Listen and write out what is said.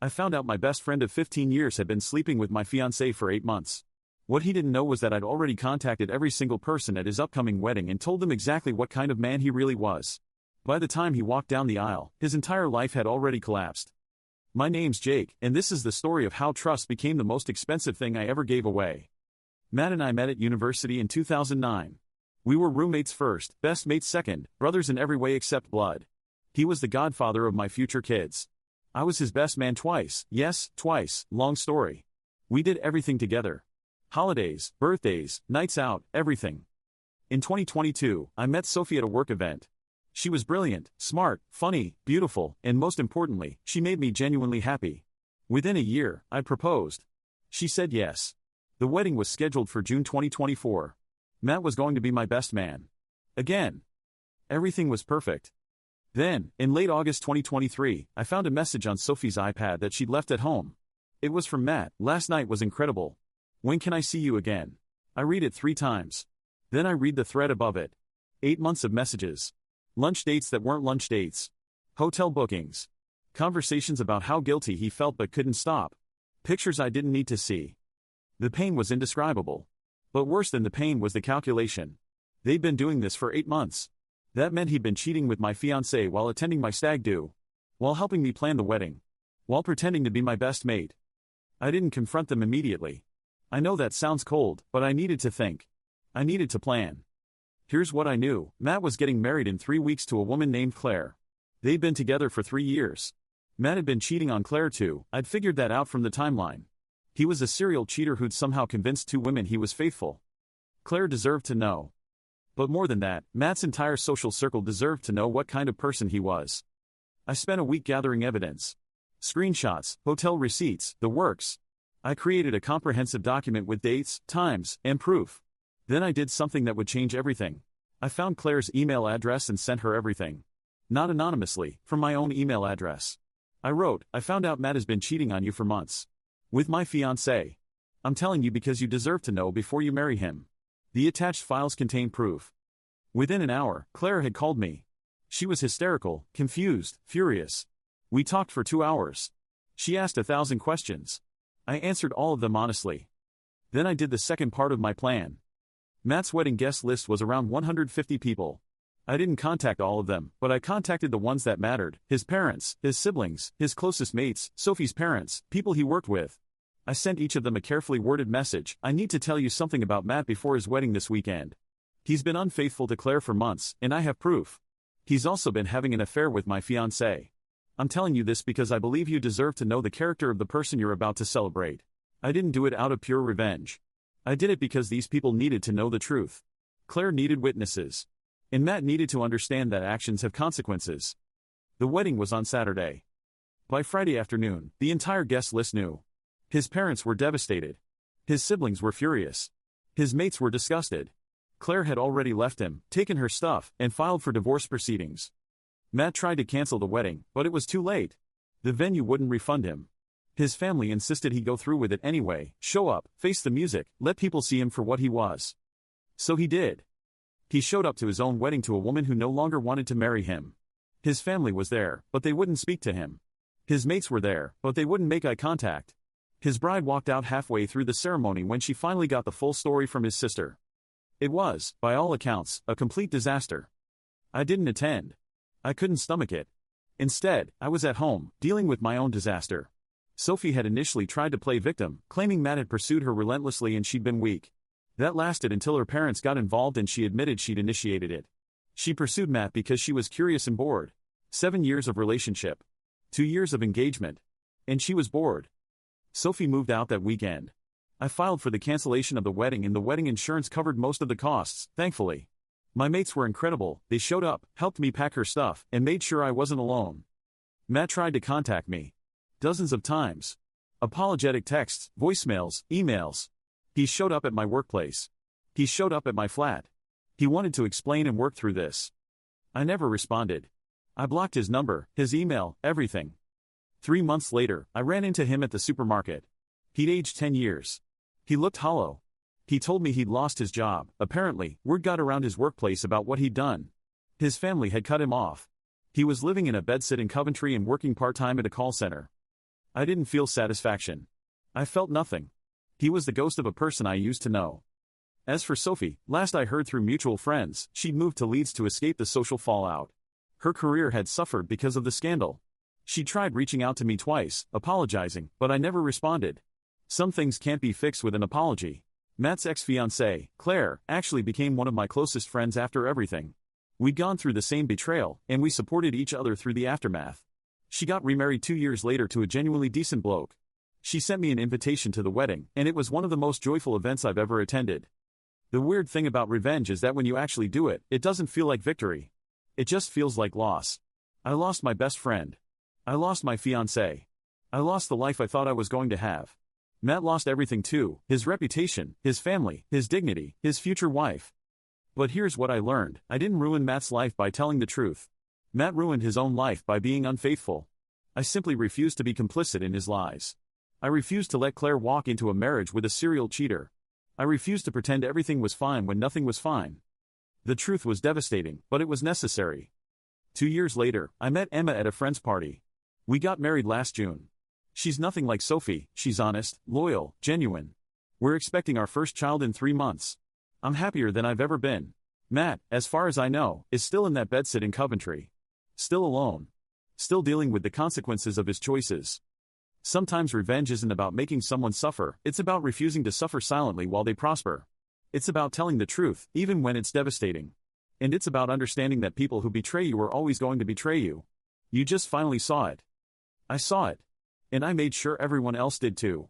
I found out my best friend of 15 years had been sleeping with my fiancée for 8 months. What he didn't know was that I'd already contacted every single person at his upcoming wedding and told them exactly what kind of man he really was. By the time he walked down the aisle, his entire life had already collapsed. My name's Jake, and this is the story of how trust became the most expensive thing I ever gave away. Matt and I met at university in 2009. We were roommates first, best mates second, brothers in every way except blood. He was the godfather of my future kids. I was his best man twice, yes, twice, long story. We did everything together. Holidays, birthdays, nights out, everything. In 2022, I met Sophie at a work event. She was brilliant, smart, funny, beautiful, and most importantly, she made me genuinely happy. Within a year, I proposed. She said yes. The wedding was scheduled for June 2024. Matt was going to be my best man. Again. Everything was perfect. Then, in late August 2023, I found a message on Sophie's iPad that she'd left at home. It was from Matt. Last night was incredible. When can I see you again? I read it 3 times. Then I read the thread above it. 8 months of messages. Lunch dates that weren't lunch dates. Hotel bookings. Conversations about how guilty he felt but couldn't stop. Pictures I didn't need to see. The pain was indescribable. But worse than the pain was the calculation. They'd been doing this for 8 months. That meant he'd been cheating with my fiancée while attending my stag do. While helping me plan the wedding. While pretending to be my best mate. I didn't confront them immediately. I know that sounds cold, but I needed to think. I needed to plan. Here's what I knew. Matt was getting married in 3 weeks to a woman named Claire. They'd been together for 3 years. Matt had been cheating on Claire too. I'd figured that out from the timeline. He was a serial cheater who'd somehow convinced 2 women he was faithful. Claire deserved to know. But more than that, Matt's entire social circle deserved to know what kind of person he was. I spent a week gathering evidence. Screenshots, hotel receipts, the works. I created a comprehensive document with dates, times, and proof. Then I did something that would change everything. I found Claire's email address and sent her everything. Not anonymously, from my own email address. I wrote, I found out Matt has been cheating on you for months. With my fiancée. I'm telling you because you deserve to know before you marry him. The attached files contain proof. Within an hour, Claire had called me. She was hysterical, confused, furious. We talked for 2 hours. She asked 1,000 questions. I answered all of them honestly. Then I did the second part of my plan. Matt's wedding guest list was around 150 people. I didn't contact all of them, but I contacted the ones that mattered: his parents, his siblings, his closest mates, Sophie's parents, people he worked with. I sent each of them a carefully worded message. I need to tell you something about Matt before his wedding this weekend. He's been unfaithful to Claire for months, and I have proof. He's also been having an affair with my fiancée. I'm telling you this because I believe you deserve to know the character of the person you're about to celebrate. I didn't do it out of pure revenge. I did it because these people needed to know the truth. Claire needed witnesses. And Matt needed to understand that actions have consequences. The wedding was on Saturday. By Friday afternoon, the entire guest list knew. His parents were devastated. His siblings were furious. His mates were disgusted. Claire had already left him, taken her stuff, and filed for divorce proceedings. Matt tried to cancel the wedding, but it was too late. The venue wouldn't refund him. His family insisted he go through with it anyway, show up, face the music, let people see him for what he was. So he did. He showed up to his own wedding to a woman who no longer wanted to marry him. His family was there, but they wouldn't speak to him. His mates were there, but they wouldn't make eye contact. His bride walked out halfway through the ceremony when she finally got the full story from his sister. It was, by all accounts, a complete disaster. I didn't attend. I couldn't stomach it. Instead, I was at home, dealing with my own disaster. Sophie had initially tried to play victim, claiming Matt had pursued her relentlessly and she'd been weak. That lasted until her parents got involved and she admitted she'd initiated it. She pursued Matt because she was curious and bored. 7 years of relationship. 2 years of engagement. And she was bored. Sophie moved out that weekend. I filed for the cancellation of the wedding and the wedding insurance covered most of the costs, thankfully. My mates were incredible. They showed up, helped me pack her stuff, and made sure I wasn't alone. Matt tried to contact me. Dozens of times. Apologetic texts, voicemails, emails. He showed up at my workplace. He showed up at my flat. He wanted to explain and work through this. I never responded. I blocked his number, his email, everything. 3 months later, I ran into him at the supermarket. He'd aged 10 years. He looked hollow. He told me he'd lost his job. Apparently, word got around his workplace about what he'd done. His family had cut him off. He was living in a bedsit in Coventry and working part-time at a call center. I didn't feel satisfaction. I felt nothing. He was the ghost of a person I used to know. As for Sophie, last I heard through mutual friends, she'd moved to Leeds to escape the social fallout. Her career had suffered because of the scandal. She tried reaching out to me twice, apologizing, but I never responded. Some things can't be fixed with an apology. Matt's ex-fiancée, Claire, actually became one of my closest friends after everything. We'd gone through the same betrayal, and we supported each other through the aftermath. She got remarried 2 years later to a genuinely decent bloke. She sent me an invitation to the wedding, and it was one of the most joyful events I've ever attended. The weird thing about revenge is that when you actually do it, it doesn't feel like victory. It just feels like loss. I lost my best friend. I lost my fiancée. I lost the life I thought I was going to have. Matt lost everything too, his reputation, his family, his dignity, his future wife. But here's what I learned: I didn't ruin Matt's life by telling the truth. Matt ruined his own life by being unfaithful. I simply refused to be complicit in his lies. I refused to let Claire walk into a marriage with a serial cheater. I refused to pretend everything was fine when nothing was fine. The truth was devastating, but it was necessary. 2 years later, I met Emma at a friend's party. We got married last June. She's nothing like Sophie, she's honest, loyal, genuine. We're expecting our first child in 3 months. I'm happier than I've ever been. Matt, as far as I know, is still in that bedsit in Coventry. Still alone. Still dealing with the consequences of his choices. Sometimes revenge isn't about making someone suffer, it's about refusing to suffer silently while they prosper. It's about telling the truth, even when it's devastating. And it's about understanding that people who betray you are always going to betray you. You just finally saw it. I saw it. And I made sure everyone else did too.